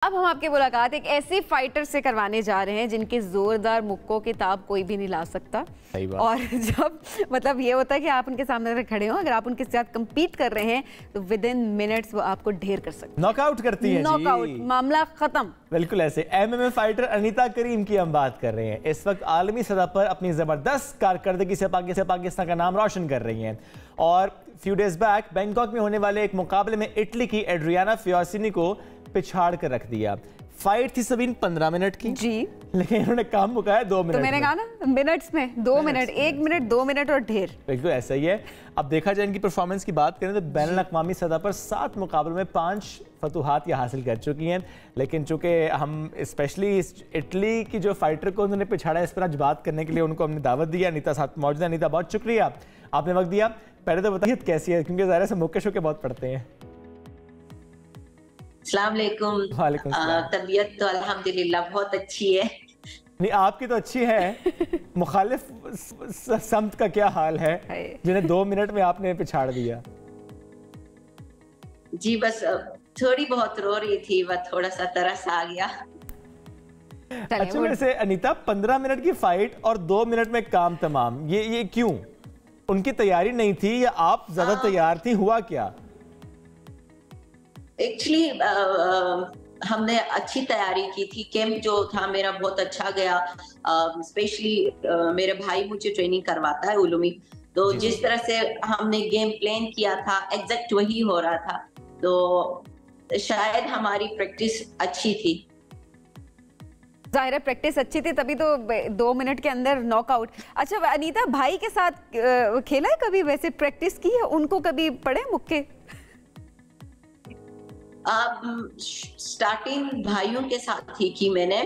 अब हम आपकी मुलाकात एक ऐसे फाइटर से करवाने जा रहे हैं जिनके जोरदार मुक्कों की ताब कोई भी नहीं ला सकता। और जब मतलब ये होता है कि आप उनके सामने अगर खड़े हो, अगर आप उनके साथ compete कर रहे हैं तो विद इन मिनट्स वो आपको ढेर कर सकते हैं, नॉकआउट करती हैं। नॉकआउट, मामला खत्म। बिल्कुल ऐसे एमएमए फाइटर अनीता करीम की हम बात कर रहे हैं। इस वक्त आलमी सतह पर अपनी जबरदस्त कारकर्दगी से पाकिस्तान का नाम रोशन कर रही हैं। और फ्यू डेज बैक बैंकॉक में होने वाले एक मुकाबले में इटली की एड्रियाना फियोसिनी को पिछाड़ कर रख दिया। फाइट थी सबीन 15 मिनट की जी, लेकिन इन्होंने काम मुकाया 2 मिनट। तो मैंने कहा ना मिनट्स में 2 मिनट, 1 मिनट 2 मिनट और ढेर। बिल्कुल ऐसा ही है। अब देखा जाए इनकी परफॉर्मेंस की बात करें तो बैनुल अक़वामी सतह पर 7 मुकाबलों में 5 फतूहात ये हासिल कर चुकी हैं। लेकिन चूंकि हम स्पेशली इटली की जो फाइटर को उन्होंने पिछाड़ा, इस पर आज बात करने के लिए उनको हमने दावत दी। अनीता साथ मौजूद है। अनीता, बहुत शुक्रिया आपने वक्त दिया। पहले तो बताइए कैसी है, क्योंकि ज़ाहिर से मौके शोके बहुत पड़ते हैं। अस्सलाम वालेकुम। तबीयत तो अल्हम्दुलिल्लाह बहुत अच्छी है। नहीं, आपकी तो अच्छी है। मुखालिफ समत का क्या हाल है जिन्हें 2 मिनट में आपने पिछाड़ दिया? जी बस थोड़ी बहुत रो रही थी, वह थोड़ा सा तरस आ गया। अच्छा, वैसे अनीता 15 मिनट की फाइट और 2 मिनट में काम तमाम, ये क्यों? उनकी तैयारी नहीं थी या आप ज्यादा तैयार थी, हुआ क्या? एक्चुअली हमने अच्छी तैयारी की थी। कैंप जो था मेरा बहुत अच्छा गया। स्पेशली मेरे भाई मुझे ट्रेनिंग करवाता है उलूमी, तो जिस तरह से हमने गेम प्लान किया था एग्जैक्ट वही हो रहा था। तो शायद हमारी प्रैक्टिस अच्छी थी। जाहिर है प्रैक्टिस अच्छी थी, तभी तो 2 मिनट के अंदर नॉकआउट। अच्छा अनीता, भाई के साथ खेला है कभी, वैसे प्रैक्टिस की है, उनको कभी पड़े मुक्के? स्टार्टिंग भाइयों के साथ ही की मैंने।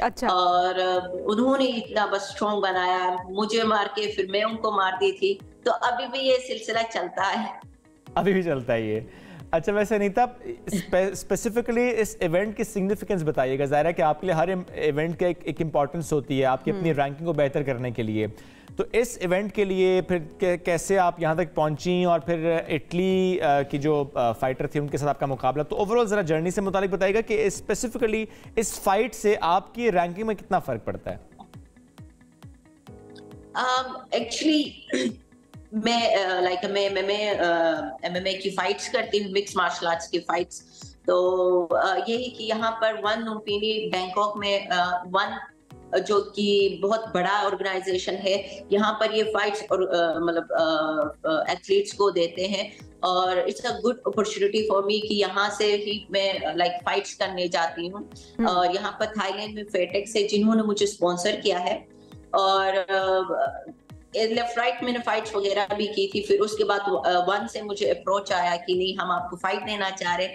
अच्छा। और उन्होंने इतना बस स्ट्रॉन्ग बनाया, मुझे मार के फिर मैं उनको मारती थी। तो अभी भी ये सिलसिला चलता है। अभी भी चलता है ये। अच्छा, वैसे अनीता स्पेसिफिकली इस इवेंट की सिग्निफिकेंस बताइएगा। ज़ाहिर है कि आपके लिए हर इवेंट का एक इम्पॉर्टेंस होती है आपकी अपनी रैंकिंग को बेहतर करने के लिए। तो इस इवेंट के लिए फिर कैसे आप यहाँ तक पहुँची और फिर इटली की जो फाइटर थी उनके साथ आपका मुकाबला, तो ओवरऑल ज़रा जर्नी से मुतालिक बताइएगा कि स्पेसिफिकली इस फाइट से आपकी रैंकिंग में कितना फ़र्क पड़ता है? एक्चुअली मैं एमएमए की फाइट्स करती हूँ, मिक्स मार्शल आर्ट्स की फाइट्स। तो यही कि यहाँ पर वन लुम्पिनी बैंकॉक में जो कि बहुत बड़ा ऑर्गेनाइजेशन है, यहाँ पर ये फाइट्स और मतलब एथलीट्स को देते हैं। और it's a good opportunity for me कि यहाँ से ही मैं फाइट्स करने जाती हूँ। और यहाँ पर थाईलैंड में फेटेक्स है जिन्होंने मुझे स्पॉन्सर किया है। और लेफ्ट राइट मैंने फाइट्स वगैरह भी की थी। फिर उसके बाद वन से मुझे अप्रोच आया कि नहीं, हम आपको फाइट देना चाह रहे।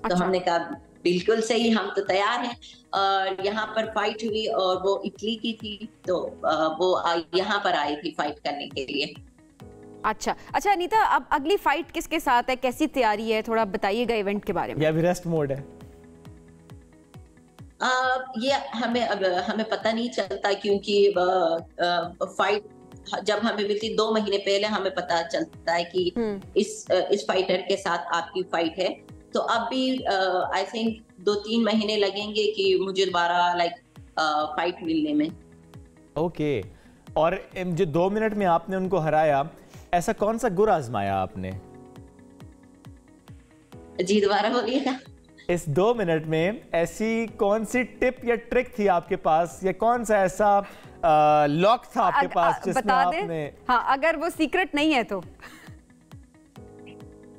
तो हमने कहा बिल्कुल सही, हम तो तैयार हैं। और यहाँ पर फाइट हुई और वो इटली की थी, तो वो यहाँ पर आई थी फाइट करने के लिए। अच्छा अनीता, अब अगली फाइट किसके साथ है, कैसी तैयारी है, थोड़ा बताइएगा इवेंट के बारे में। या भी रेस्ट मोड है? ये हमें पता नहीं चलता, क्योंकि फाइट जब हमें मिलती 2 महीने पहले हमें पता चलता है कि इस फाइटर के साथ आपकी फाइट है। तो अब भी आई थिंक 2-3 महीने लगेंगे कि मुझे दोबारा फाइट मिलने में। ओके। और जो 2 मिनट में आपने उनको हराया, ऐसा कौन सा गुर आजमाया आपने? जी दोबारा बोलिएगा। इस 2 मिनट में ऐसी कौन सी टिप या ट्रिक थी आपके पास, या कौन सा ऐसा लॉक था आपके पास जिसमें आपने? हाँ, अगर वो सीक्रेट नहीं है तो।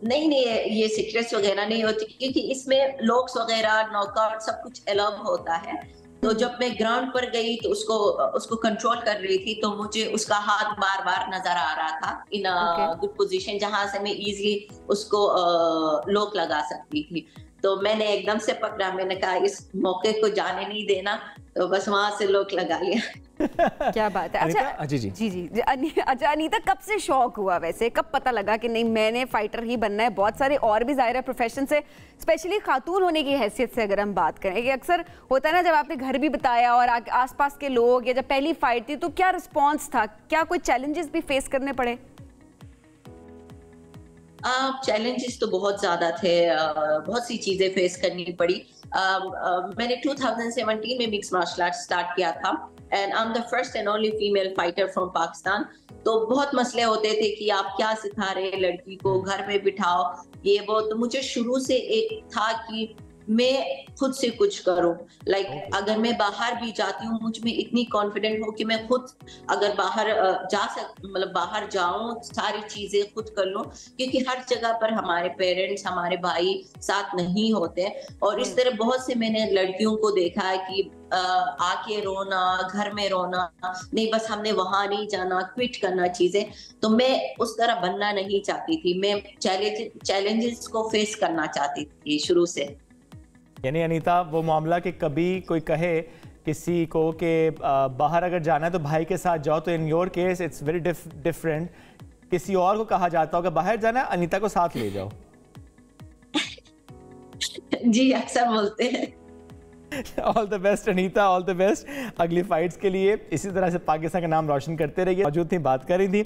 नहीं, ये सीक्रेट्स वगैरह नहीं होती, क्योंकि इसमें लॉक्स वगैरह, नॉकआउट सब कुछ अलाउ होता है। तो जब मैं ग्राउंड पर गई तो उसको कंट्रोल कर रही थी, तो मुझे उसका हाथ बार बार नजर आ रहा था इन गुड पोजीशन, जहां से मैं इजीली उसको लॉक लगा सकती थी। तो मैंने एकदम से पकड़ा, मैंने कहा इस मौके को जाने नहीं देना, तो बस वहां से लॉक लगा लिया। क्या बात है। अच्छा जी। अच्छा अनीता, कब से शौक हुआ, वैसे कब पता लगा कि नहीं मैंने फाइटर ही बनना है? बहुत सारे और भी ज़ाहिर है प्रोफेशन से, स्पेशली खातून होने की हैसियत से अगर हम बात करें, कि अक्सर होता है ना, जब आपने घर भी बताया और आसपास के लोग, या जब पहली फाइट थी, तो क्या रिस्पॉन्स था? क्या कोई चैलेंजेस भी फेस करने पड़े? चैलेंजेस तो बहुत ज्यादा थे, बहुत सी चीजें फेस करनी पड़ी। मैंने 2017 में मिक्स मार्शल आर्ट स्टार्ट किया था and I am the first and only female fighter from Pakistan. तो बहुत मसले होते थे कि आप क्या सिखा रहे हैं लड़की को, घर में बिठाओ, ये वो। तो मुझे शुरू से एक था कि मैं खुद से कुछ करूं। अगर मैं बाहर भी जाती हूँ, मुझ में इतनी कॉन्फिडेंट हो कि मैं खुद अगर बाहर बाहर जाऊं, सारी चीजें खुद कर लूं, क्योंकि हर जगह पर हमारे पेरेंट्स, हमारे भाई साथ नहीं होते। और इस तरह बहुत से मैंने लड़कियों को देखा है कि आके रोना, घर में रोना, नहीं बस हमने वहां नहीं जाना, क्विट करना चीजें। तो मैं उस तरह बनना नहीं चाहती थी, मैं चैलेंजेस को फेस करना चाहती थी शुरू से। यानी अनीता, वो मामला कि कभी कोई कहे किसी को कि बाहर अगर जाना है तो भाई के साथ जाओ, तो in your case it's very different. किसी और को कहा जाता होगा बाहर जाना है, अनीता को साथ ले जाओ। जी, अक्सर बोलते हैं। All the best Anita, all the best अगली फाइट्स के लिए। इसी तरह से पाकिस्तान का नाम रोशन करते रहिए। मौजूद थी, बात कर रही थी।